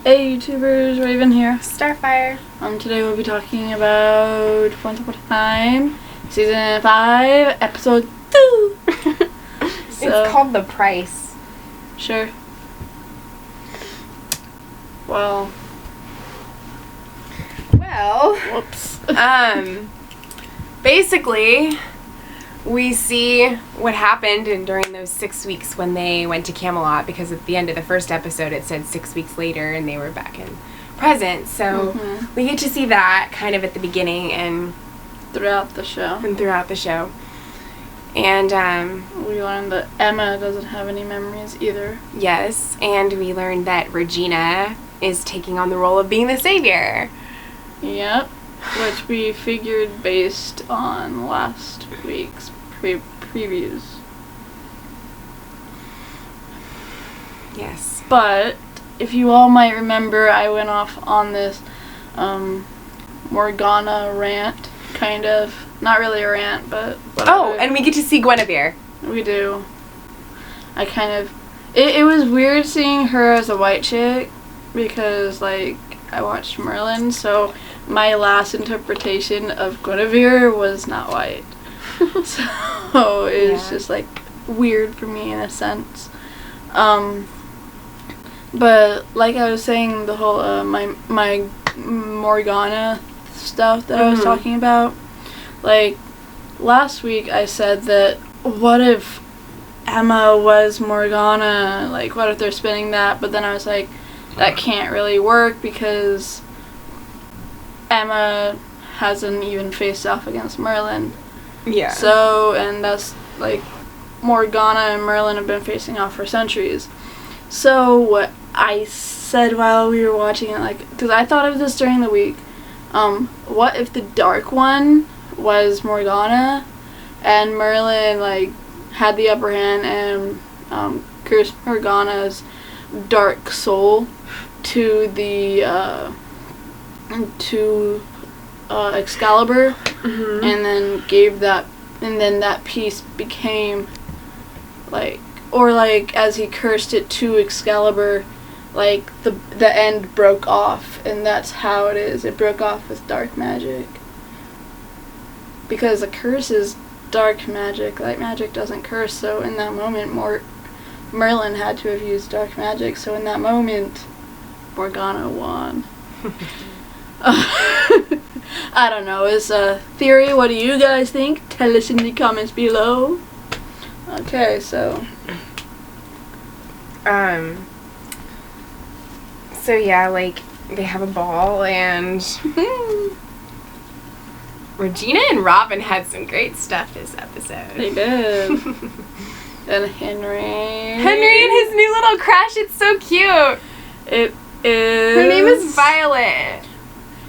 Hey YouTubers, Raven here. Starfire. Today we'll be talking about Once Upon a Time, Season 5, Episode 2. It's called The Price. Sure. Well. Whoops. Basically, we see what happened during those 6 weeks when they went to Camelot, because at the end of the first episode it said 6 weeks later and they were back in present. So we get to see that kind of at the beginning and throughout the show. And we learned that Emma doesn't have any memories either. yes, and we learned that Regina is taking on the role of being the savior. Yep. Which we figured based on last week's previews. Yes. But if you all might remember, I went off on this Morgana rant, kind of. Not really a rant, but whatever. Oh, and we get to see Guinevere. We do. I kind of... It was weird seeing her as a white chick, because, like, I watched Merlin, so my last interpretation of Guinevere was not white. So it was just, like, weird for me in a sense. But like I was saying, the whole my Morgana stuff that I was talking about, like last week I said that what if Emma was Morgana, like what if they're spinning that, but then I was like, that can't really work because Emma hasn't even faced off against Merlin. Yeah. So, and that's like Morgana and Merlin have been facing off for centuries. So what I said while we were watching it, like, because I thought of this during the week, what if the Dark One was Morgana and Merlin like had the upper hand and cursed Morgana's dark soul to the Excalibur, and then gave that, and then that piece became like, or like as he cursed it to Excalibur, like the end broke off, and that's how it is. It broke off with dark magic. Because a curse is dark magic. Light magic doesn't curse, so in that moment Merlin had to have used dark magic, so in that moment Morgana won. I don't know, it's a theory. What do you guys think? Tell us in the comments below. Okay, so yeah, like, they have a ball, and Regina and Robin had some great stuff this episode. they did. And Henry And his new little crush, it's so cute. It is. Her name is Violet.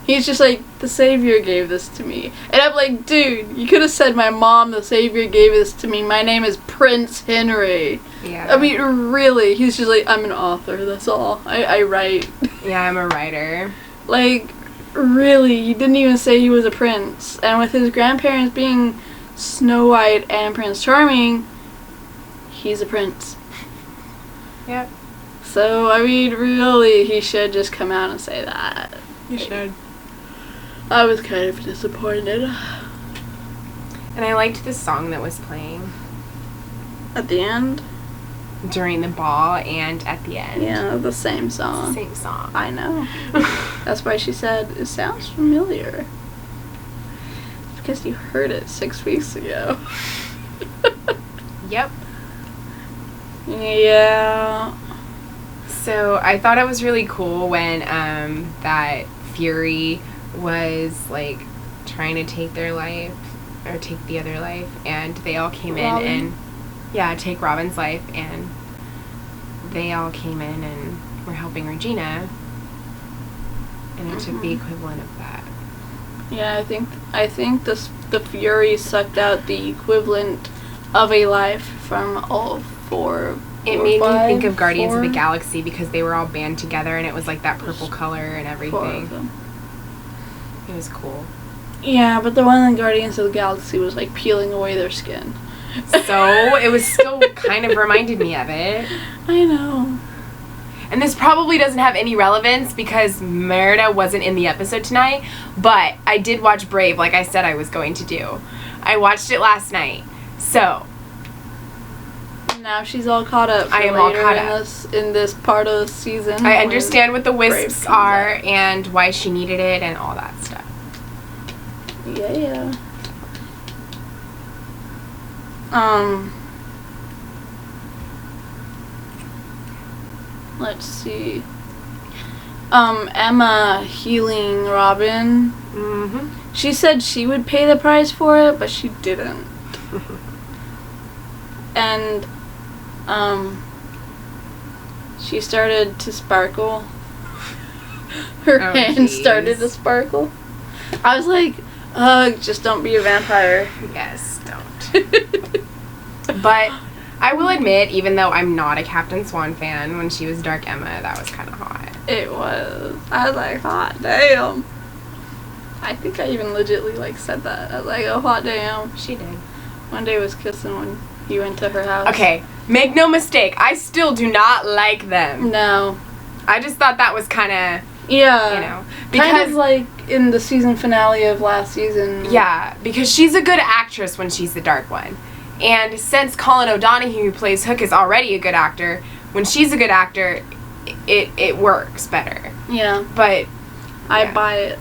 He's just like, the Savior gave this to me. And I'm like, dude, you could have said my mom, the Savior gave this to me. My name is Prince Henry. Yeah. I mean, really. He's just like, I'm an author, that's all. I write. Yeah, I'm a writer. Like, really, you didn't even say he was a prince. And with his grandparents being Snow White and Prince Charming, he's a prince. Yep. So, I mean, really, he should just come out and say that. You should. I was kind of disappointed. And I liked the song that was playing At the end? during the ball and at the end. Yeah, the same song. Same song. I know. That's why she said, it sounds familiar. It's because you heard it 6 weeks ago. Yep. Yeah. So I thought it was really cool when that Fury was like trying to take their life, or take the other life, and they all came Robin? in and take Robin's life, and they all came in and were helping Regina, and it took the equivalent of that. Yeah, I think the Fury sucked out the equivalent of a life from all four. It or made five, me think of Guardians of the four? Galaxy, because they were all band together and it was like that purple color and Four of everything. them. It was cool. Yeah, but the one in Guardians of the Galaxy was like peeling away their skin. So it was still kind of reminded me of it. I know. and this probably doesn't have any relevance because Merida wasn't in the episode tonight, but I did watch Brave like I said I was going to do. I watched it last night. So now she's all caught up for I am all later caught in up. this part of the season. I understand what the Brave wisps comes are out. and why she needed it and all that stuff. Yeah. Let's see. Emma healing Robin. Mm-hmm. She said she would pay the price for it, but she didn't. And, she started to sparkle. Her Oh, hand jeez. started to sparkle. I was like, just don't be a vampire. Yes, don't. But I will admit, even though I'm not a Captain Swan fan, when she was Dark Emma, that was kind of hot. It was. I was like, hot damn. I think I even legitly like said that. I was like, oh, hot damn. She did. One day was kissing when he went to her house. Okay, make no mistake, I still do not like them. No. I just thought that was kind of, Yeah. you know, Kind of because like in the season finale of last season. yeah, because she's a good actress when she's the Dark One. And since Colin O'Donoghue, who plays Hook, is already a good actor, when she's a good actor, it works better. Yeah. But I Yeah. buy it.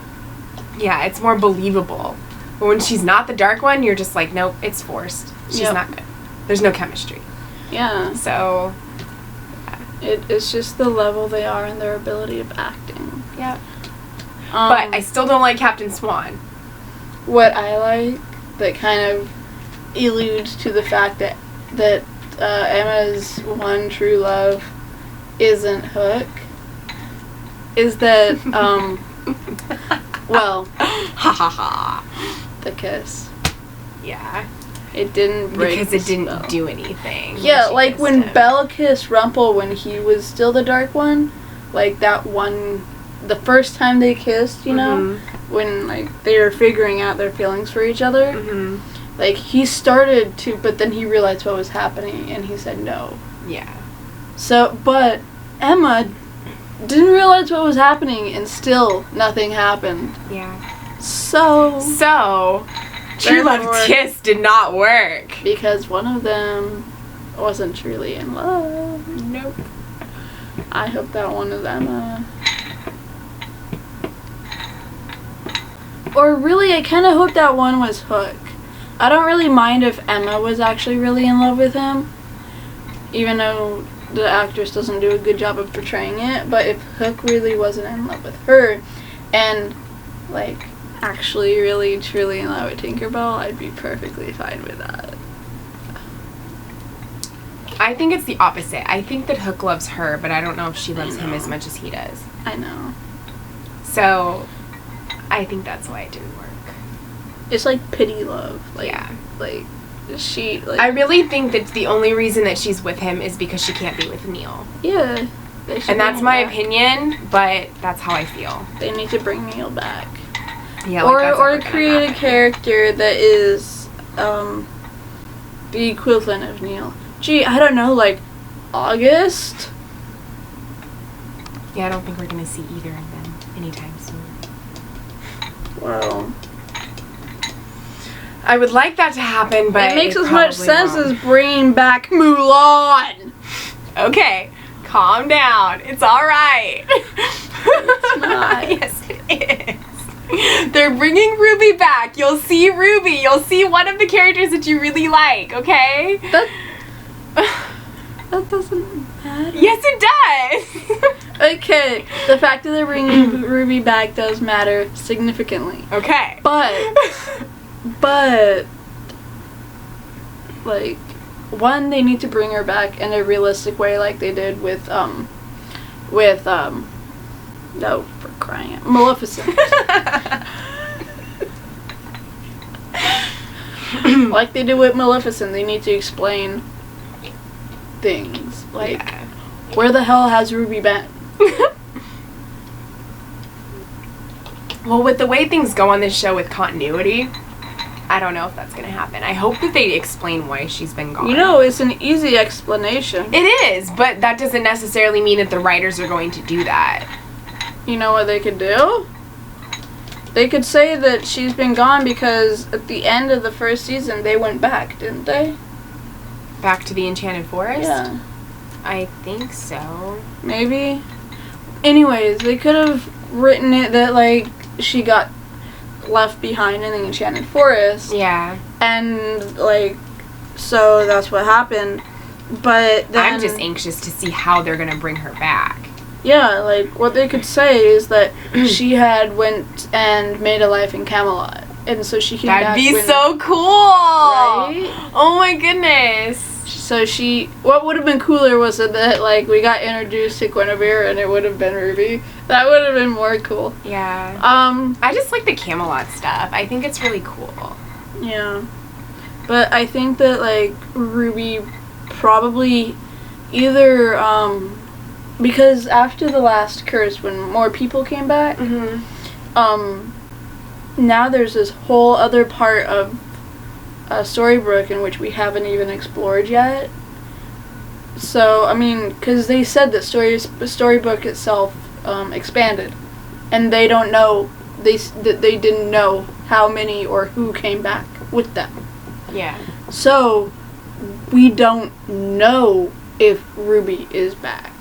yeah, it's more believable. But when she's not the Dark One, you're just like, nope, it's forced. She's Yep. not good. There's no chemistry. Yeah. So, It's just the level they are in their ability of acting. yeah. But I still don't like Captain Swan. What I like that kind of alludes to the fact that Emma's one true love isn't Hook is that well, Ha ha ha. the kiss. Yeah. It didn't break Because the it didn't spell. do anything. Yeah, she like kissed when him. Belle kissed Rumple when he was still the Dark One, like that one, the first time they kissed, you know, when like they were figuring out their feelings for each other. Mhm. Like, he started to, but then he realized what was happening, and he said no. Yeah. So, but Emma didn't realize what was happening, and still nothing happened. Yeah. So, So, True Love Therefore- Kiss did not work. because one of them wasn't truly in love, Nope. I hope that one is Emma. Or really, I kind of hope that one was Hook. I don't really mind if Emma was actually really in love with him, even though the actress doesn't do a good job of portraying it, but if Hook really wasn't in love with her, and, like, actually really truly in love with Tinkerbell, I'd be perfectly fine with that. I think it's the opposite. I think that Hook loves her, but I don't know if she loves him know. as much as he does. I know. So, I think that's why it didn't work. It's like pity love. Like, Yeah. like, she, like... I really think that the only reason that she's with him is because she can't be with Neil. Yeah. They should And that's bring my him back. opinion, but that's how I feel. They need to bring Neil back. Yeah, like that's or never gonna create a happen. character that is the equivalent of Neil. Gee, I don't know, like August? Yeah, I don't think we're gonna see either of them anytime soon. Well, I would like that to happen, but it makes as much probably sense won't. as bringing back Mulan. Okay, calm down. It's all right. It's not. Yes, it is. They're bringing Ruby back. You'll see Ruby. You'll see one of the characters that you really like. Okay. That doesn't matter. Yes, it does. Okay, the fact that they're bringing Ruby back does matter significantly. Okay. But, like, one, they need to bring her back in a realistic way, like they did with no, for crying out, Maleficent. Like they did with Maleficent, they need to explain things. Like, Yeah. where the hell has Ruby been? Well, with the way things go on this show with continuity, I don't know if that's going to happen. I hope that they explain why she's been gone. You know, it's an easy explanation. It is, but that doesn't necessarily mean that the writers are going to do that. You know what they could do? They could say that she's been gone because at the end of the first season, they went back, didn't they? Back to the Enchanted Forest? Yeah. I think so. Maybe. Anyways, they could have written it that, like, she got left behind in the Enchanted Forest. Yeah. And, like, so that's what happened. But then... I'm just anxious to see how they're going to bring her back. Yeah, like, what they could say is that she had went and made a life in Camelot. And so she came back. That'd be so cool! Right? Oh my goodness! So what would have been cooler was that, like, we got introduced to Guinevere and it would have been Ruby. That would have been more cool. Yeah. I just like the Camelot stuff. I think it's really cool. Yeah. But I think that, like, Ruby probably either, because after the last curse, when more people came back, now there's this whole other part of Storybrooke in which we haven't even explored yet. So, I mean, because they said that Storybrooke itself expanded, and they don't know, they didn't know how many or who came back with them. Yeah. So, we don't know if Ruby is back.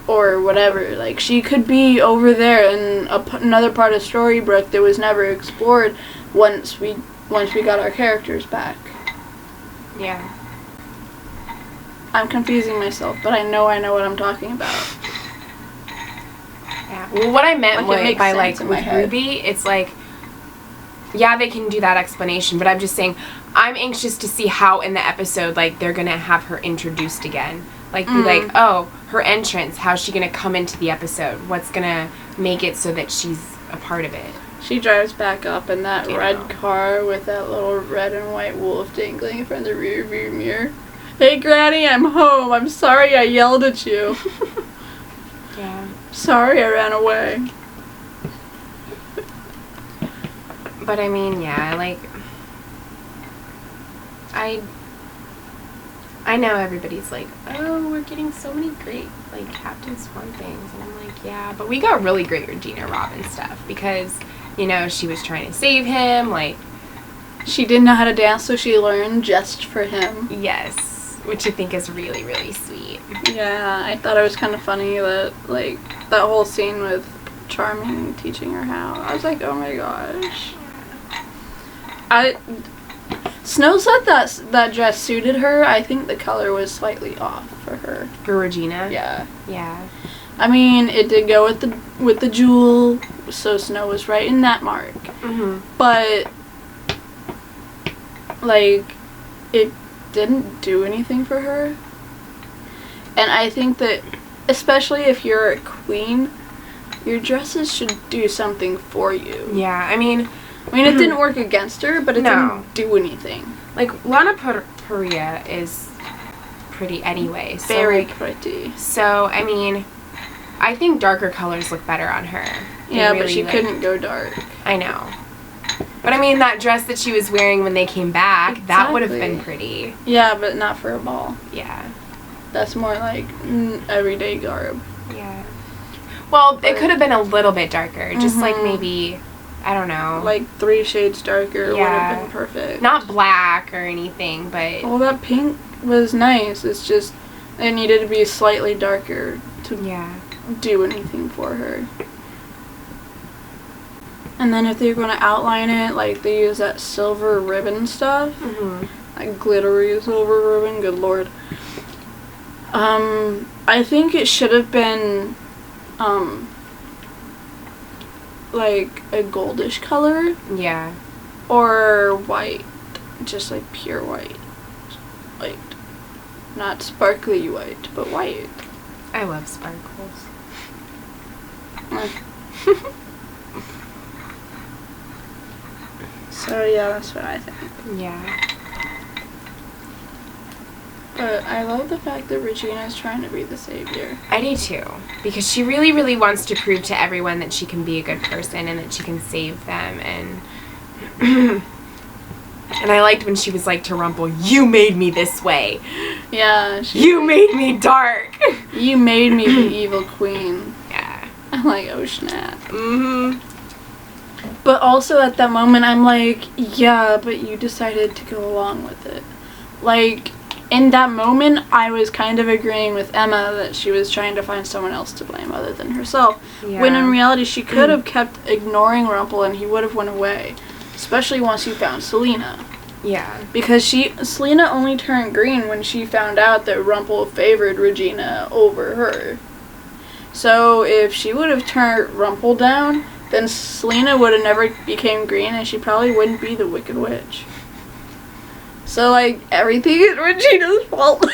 Or whatever. Like, she could be over there in another part of Storybrooke that was never explored once we got our characters back. Yeah. I'm confusing myself, but I know what I'm talking about. Yeah. Well, what I meant by, like, with Ruby, it's like, yeah, they can do that explanation, but I'm just saying, I'm anxious to see how in the episode, like, they're gonna have her introduced again. Like, be like, oh, her entrance, how's she gonna come into the episode? What's gonna make it so that she's a part of it? She drives back up in that red car with that little red and white wolf dangling from the rear view mirror. Hey, Granny, I'm home. I'm sorry I yelled at you. Yeah. Sorry I ran away. But I mean, yeah, like, I know everybody's like, oh, we're getting so many great, like, Captain Swan things. And I'm like, yeah, but we got really great Regina Robin stuff because, you know, she was trying to save him, like... She didn't know how to dance, so she learned just for him. Yes, which I think is really, really sweet. Yeah, I thought it was kind of funny that, like, that whole scene with Charming teaching her how. I was like, oh my gosh. Snow said that dress suited her. I think the color was slightly off for her. For Regina? Yeah. Yeah. I mean, it did go with the jewel, so Snow was right in that mark. Mm-hmm. But, like, it didn't do anything for her. And I think that, especially if you're a queen, your dresses should do something for you. Yeah, I mean, it didn't work against her, but it didn't do anything. Like, Lana Parrilla is pretty anyway. So, Very like, pretty. So, I mean, I think darker colors look better on her. Yeah, really, but she couldn't go dark. I know. But I mean, that dress that she was wearing when they came back, that would have been pretty. Yeah, but not for a ball. Yeah. That's more like everyday garb. Yeah. Well, it could have been a little bit darker. Just like maybe, I don't know. Like 3 shades darker would have been perfect. Not black or anything, but... Well, that pink was nice. It's just, it needed to be slightly darker to do anything for her. And then if they're going to outline it, like they use that silver ribbon stuff. Like glittery silver ribbon, good lord. I think it should have been like a goldish color. Yeah. Or white. Just like pure white. Like, not sparkly white, but white. I love sparkles. So yeah, that's what I think. Yeah. But I love the fact that Regina's trying to be the savior. I do too. Because she really, really wants to prove to everyone that she can be a good person and that she can save them. And And I liked when she was like to Rumple, "You made me this way. Yeah. You made me dark." You made me the evil queen. Yeah. I'm like, oh snap. Mm-hmm. But also at that moment, I'm like, yeah, but you decided to go along with it. Like, in that moment, I was kind of agreeing with Emma that she was trying to find someone else to blame other than herself. Yeah. When in reality, she could have kept ignoring Rumple and he would have went away. Especially once he found Selena. Yeah. Because Selena only turned green when she found out that Rumple favored Regina over her. So if she would have turned Rumple down, then Selena would have never became green and she probably wouldn't be the Wicked Witch. So, like, everything is Regina's fault.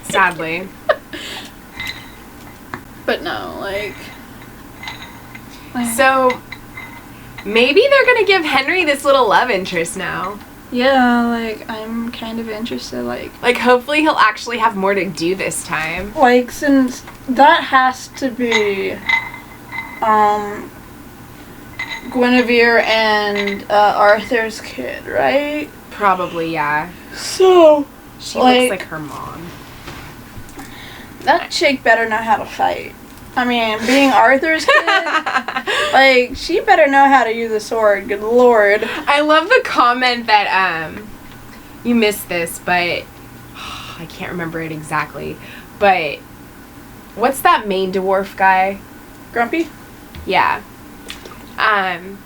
Sadly. But no, like... So, maybe they're gonna give Henry this little love interest now. Yeah, like, I'm kind of interested, like... Like, hopefully he'll actually have more to do this time. Like, since that has to be, Guinevere and, Arthur's kid, right? Probably, yeah. So... She looks like her mom. That chick better know how to fight. I mean, being Arthur's kid, like, she better know how to use a sword, good lord. I love the comment that, you missed this, but I can't remember it exactly. But what's that main dwarf guy? Grumpy? Yeah. I'm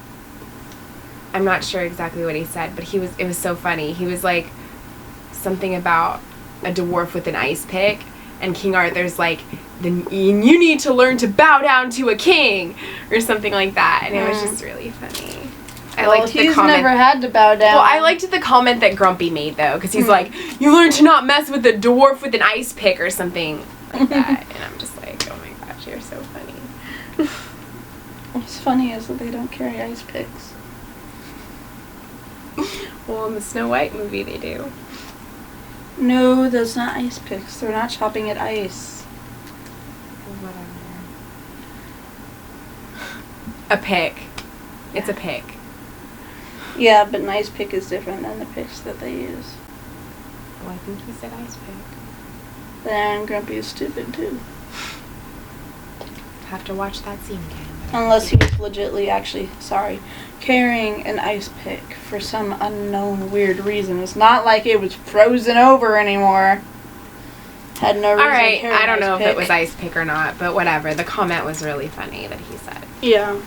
not sure exactly what he said, but it was so funny. He was like something about a dwarf with an ice pick, and King Arthur's like, "Then you need to learn to bow down to a king," or something like that, and it was just really funny. I liked the he's comment. Never had to bow down. Well, I liked the comment that Grumpy made though, because he's like, "You learn to not mess with a dwarf with an ice pick," or something like that, and I'm just like, oh my gosh, you're so funny. What's funny is that they don't carry ice picks. Well, in the Snow White movie, they do. No, those not ice picks. They're not chopping at ice. Whatever. A pick. It's a pick. Yeah, but an ice pick is different than the picks that they use. Well, I think he said ice pick. Then Grumpy is stupid too. Have to watch that scene again. Unless he was legitly carrying an ice pick for some unknown weird reason. It's not like it was frozen over anymore. Had no reason. Alright, to carry I don't an know ice if it pick. was ice pick or not, but whatever. The comment was really funny that he said. Yeah.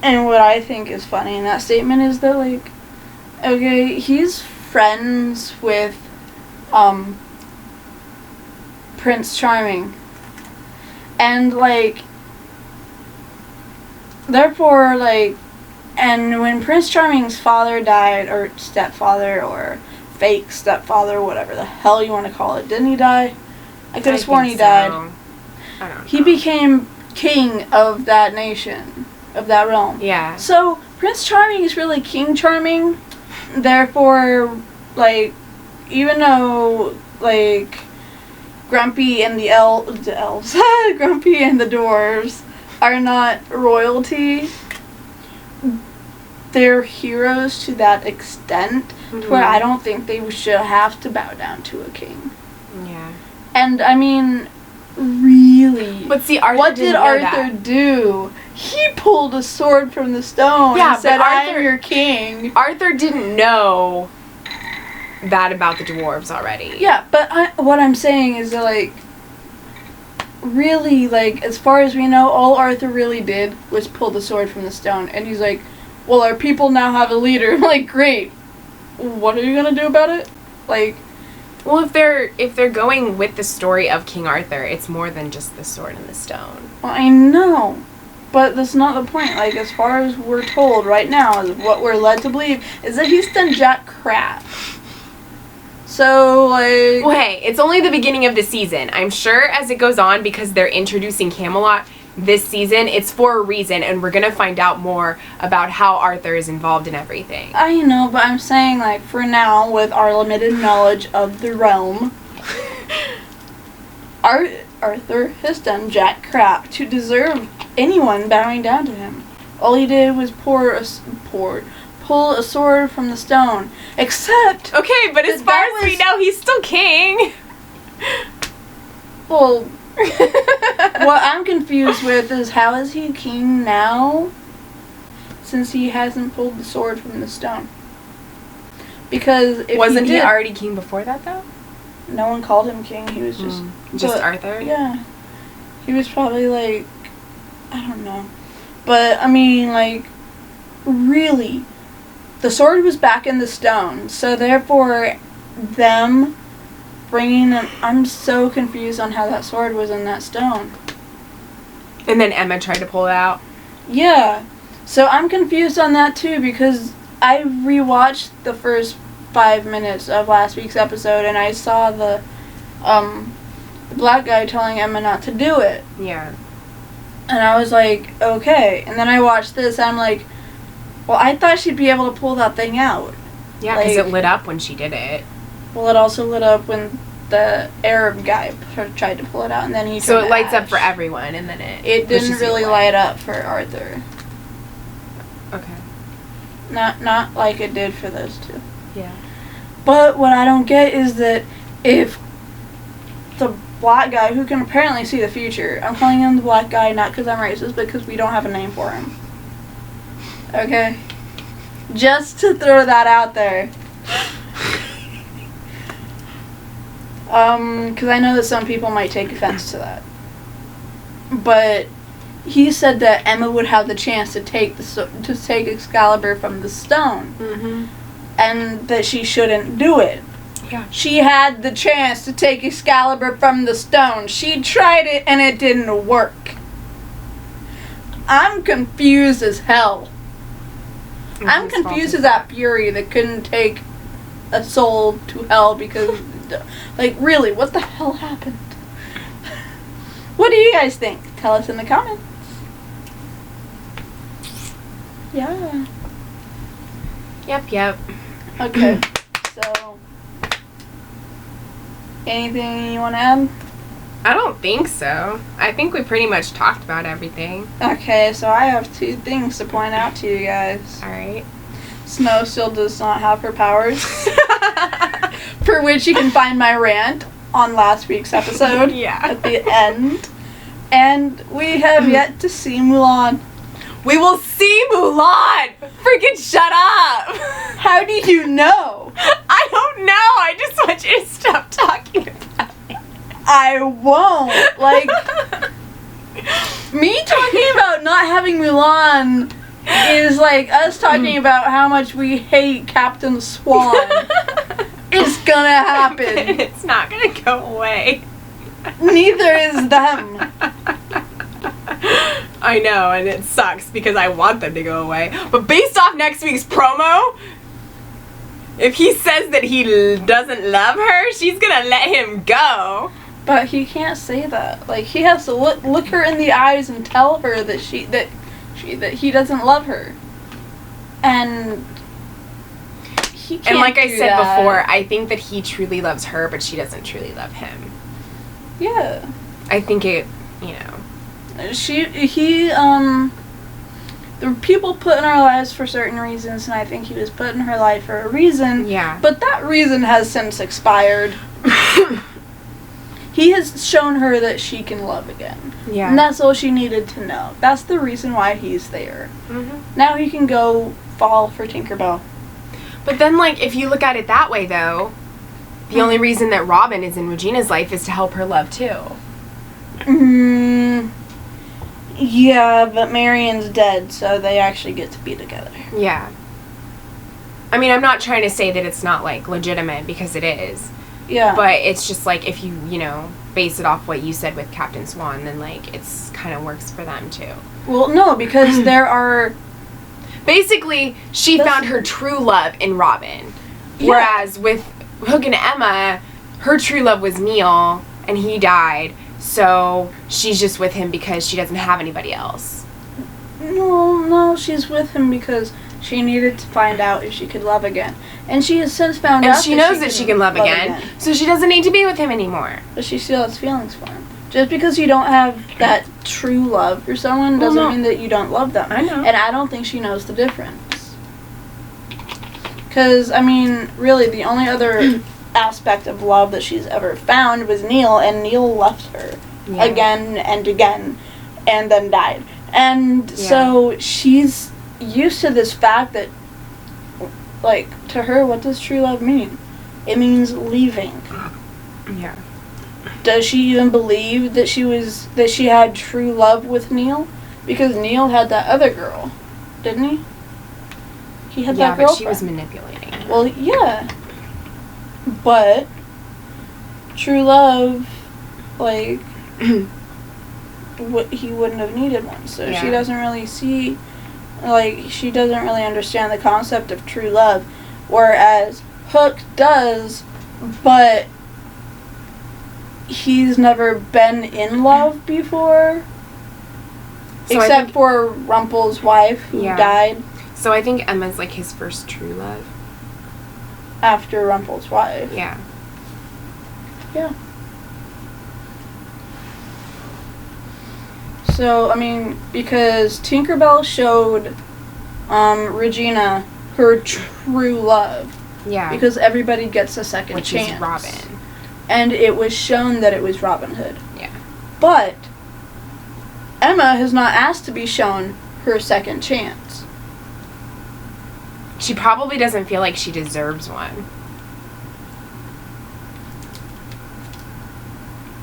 And what I think is funny in that statement is that, like, okay, he's friends with, Prince Charming. And, like, therefore, like, and when Prince Charming's father died, or stepfather, or fake stepfather, whatever the hell you want to call it, didn't he die? I could have sworn he died. I don't know. He became king of that nation, of that realm. Yeah. So, Prince Charming is really King Charming. Therefore, like, even though, like, Grumpy and the elves, Grumpy and the dwarves are not royalty, they're heroes to that extent, to where I don't think they should have to bow down to a king. Yeah. And, I mean, really, But see, Arthur what didn't did know Arthur that. do? He pulled a sword from the stone Yeah, and said, but Arthur- I'm your king. Arthur didn't know that about the dwarves already. Yeah, but what I'm saying is that, like, really, like, as far as we know, all Arthur really did was pull the sword from the stone. And he's like, well, our people now have a leader. I'm like, great. What are you going to do about it? Like, Well, if they're going with the story of King Arthur, it's more than just the sword and the stone. well, I know. But that's not the point. Like, as far as we're told right now, is what we're led to believe, is that he's done jack crap. So, like... Well, hey, it's only the beginning of the season. I'm sure as it goes on, because they're introducing Camelot this season, it's for a reason, and we're gonna find out more about how Arthur is involved in everything. I know, but I'm saying, like, for now, with our limited knowledge of the realm, Arthur has done jack crap to deserve anyone bowing down to him. All he did was pour pull a sword from the stone. Except... Okay, but as far as we know, he's still king. Well, what I'm confused with is how is he king now since he hasn't pulled the sword from the stone? Because if Wasn't he he did, already king before that, though? no one called him king. He was just... Just Arthur? Yeah. He was probably like... I don't know. But, I mean, like, really, the sword was back in the stone. So, therefore, them bringing them... I'm so confused on how that sword was in that stone. And then Emma tried to pull it out. Yeah. So, I'm confused on that, too, because I rewatched the first 5 minutes of last week's episode, and I saw the black guy telling Emma not to do it. Yeah. And I was like, okay. And then I watched this, and I'm like, well, I thought she'd be able to pull that thing out. Yeah, because Like- it lit up when she did it. Well, it also lit up when the Arab guy tried to pull it out, and then he So turned it to lights up ash. for everyone, and then It pushes didn't you really away. light up for Arthur. Okay. Not like it did for those two. Yeah. But what I don't get is that if the black guy, who can apparently see the future, I'm calling him the black guy not because I'm racist, but because we don't have a name for him. Okay? Just to throw that out there. Because I know that some people might take offense to that. But he said that Emma would have the chance to take Excalibur from the stone, Mm-hmm. and that she shouldn't do it. Yeah. She had the chance to take Excalibur from the stone. She tried it and it didn't work. I'm confused as hell. I'm confused as that Fury that couldn't take a soul to hell because, like, really, what the hell happened? What do you guys think? Tell us in the comments. Yeah. Yep. Okay. So, anything you want to add? I don't think so. I think we pretty much talked about everything. Okay, so I have 2 things to point out to you guys. Alright. Snow still does not have her powers, for which you can find my rant on last week's episode Yeah. at the end. And we have yet to see Mulan. We will see Mulan! Freaking shut up! How do you know? I don't know. I just want you to stop talking about it. I won't. Like, me talking about not having Mulan is like us talking about how much we hate Captain Swan. It's gonna happen. It's not gonna go away. Neither is them. I know, and it sucks because I want them to go away. But based off next week's promo, if he says that he doesn't love her, she's gonna let him go. But he can't say that. Like, he has to look her in the eyes and tell her that he doesn't love her. And he can't. And like I do said that. before, I think that he truly loves her, but she doesn't truly love him. Yeah. I think it, you know. The people put in our lives for certain reasons, and I think he was put in her life for a reason. Yeah. But that reason has since expired. He has shown her that she can love again. Yeah. And that's all she needed to know. That's the reason why he's there. Mhm. Now he can go fall for Tinkerbell. But then, like, if you look at it that way, though, the only reason that Robin is in Regina's life is to help her love, too. Yeah, but Marion's dead, so they actually get to be together. Yeah. I mean, I'm not trying to say that it's not, like, legitimate, because it is. Yeah. But it's just, like, if you, you know, base it off what you said with Captain Swan, then, like, it's kind of works for them, too. Well, no, because there are... Basically, she found her true love in Robin. Yeah. Whereas with Hook and Emma, her true love was Neil, and he died. So she's just with him because she doesn't have anybody else. No, she's with him because she needed to find out if she could love again. And she has since found out And she knows that she can love again, so she doesn't need to be with him anymore. But she still has feelings for him. Just because you don't have that true love for someone doesn't no. mean that you don't love them. I know. And I don't think she knows the difference. Because, I mean, really, the only other aspect of love that she's ever found was Neil, and Neil left her again and again, and then died. And so she's used to this fact that, like, to her, what does true love mean? It means leaving. Yeah. Does she even believe that she had true love with Neil? Because Neil had that other girl, didn't he? He had that girlfriend. Yeah, but she was manipulating. Well, yeah. But true love, like, he wouldn't have needed one. So she doesn't really see, like, she doesn't really understand the concept of true love. Whereas Hook does, but he's never been in love before. So except for Rumpel's wife, who died. So I think Emma's, like, his first true love. After Rumpel's wife. Yeah. Yeah. So, I mean, because Tinkerbell showed Regina her true love. Yeah. Because everybody gets a second chance. Which is Robin. And it was shown that it was Robin Hood. Yeah. But Emma has not asked to be shown her second chance. She probably doesn't feel like she deserves one.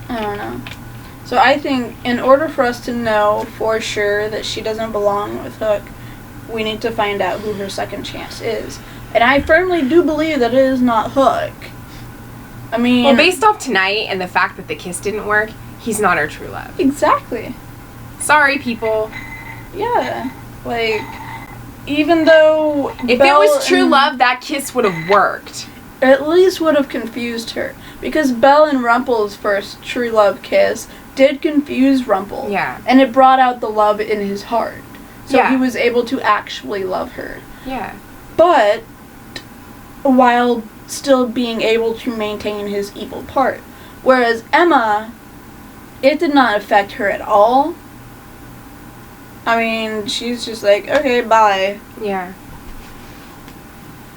I don't know. So I think in order for us to know for sure that she doesn't belong with Hook, we need to find out who her second chance is. And I firmly do believe that it is not Hook. I mean... Well, based off tonight and the fact that the kiss didn't work, he's not her true love. Exactly. Sorry, people. Yeah. Like, even though... If it was true love, that kiss would have worked. At least would have confused her. Because Belle and Rumpel's first true love kiss did confuse Rumpel. Yeah. And it brought out the love in his heart. So Yeah. he was able to actually love her. Yeah. But while still being able to maintain his evil part. Whereas Emma, it did not affect her at all. I mean, she's just like, okay, bye. Yeah.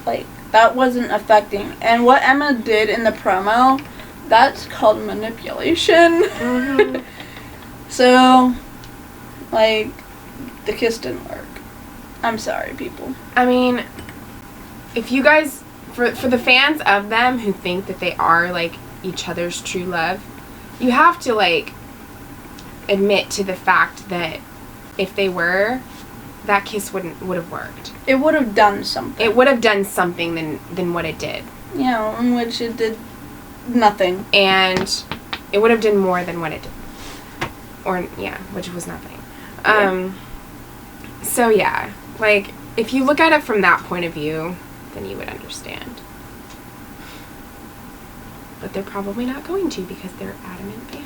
Like, that wasn't affecting. And what Emma did in the promo, that's called manipulation. Mm-hmm. So, like, the kiss didn't work. I'm sorry, people. I mean, if you guys, for the fans of them who think that they are, like, each other's true love, you have to, like, admit to the fact that if they were, that kiss would have worked. It would have done something. It would have done something than what it did. Yeah, in which it did nothing. And it would have done more than what it did. Or, yeah, which was nothing. Yeah. So, yeah. Like, if you look at it from that point of view, then you would understand. But they're probably not going to because they're adamant fans.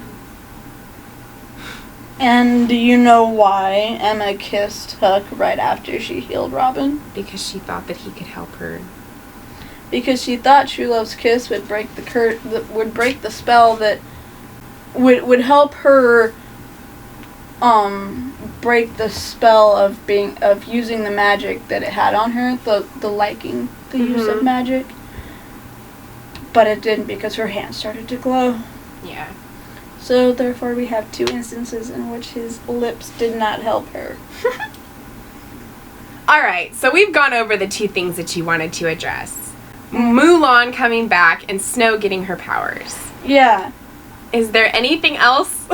And do you know why Emma kissed Hook right after she healed Robin? Because she thought that he could help her. Because she thought True Love's kiss would break would break the spell that would help her break the spell of using the magic that it had on her, the liking, the use of magic. But it didn't because her hand started to glow. Yeah. So therefore we have 2 instances in which his lips did not help her. Alright, so we've gone over the 2 things that you wanted to address. Mulan coming back and Snow getting her powers. Yeah. Is there anything else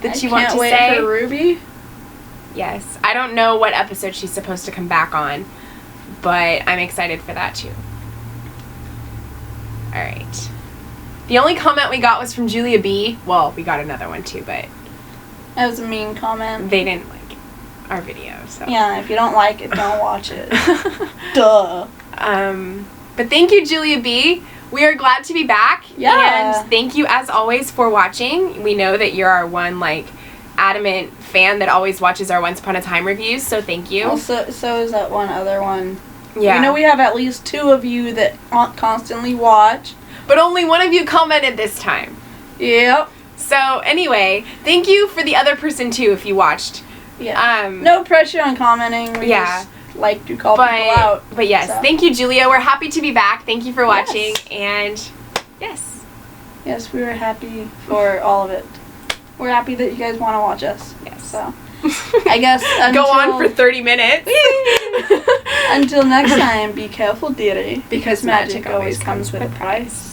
that you want to say? I can't wait for Ruby. Yes. I don't know what episode she's supposed to come back on, but I'm excited for that too. Alright. The only comment we got was from Julia B. Well, we got another one too, but That was a mean comment. they didn't like our video, so. Yeah, if you don't like it, don't watch it. Duh. But thank you, Julia B. We are glad to be back. Yeah. And thank you, as always, for watching. We know that you're our one, like, adamant fan that always watches our Once Upon a Time reviews, so thank you. Also, so is that one other one. Yeah. We know we have at least 2 of you that constantly watch. But only one of you commented this time. Yep. So, anyway, thank you for the other person, too, if you watched. Yeah. No pressure on commenting. We Yeah. just like to call people out. But yes, so. Thank you, Julia. We're happy to be back. Thank you for watching. Yes. And yes. Yes, we were happy for all of it. We're happy that you guys want to watch us. Yes. So, I guess go on for 30 minutes. Until next time, be careful, dearie. Because magic always comes with a price.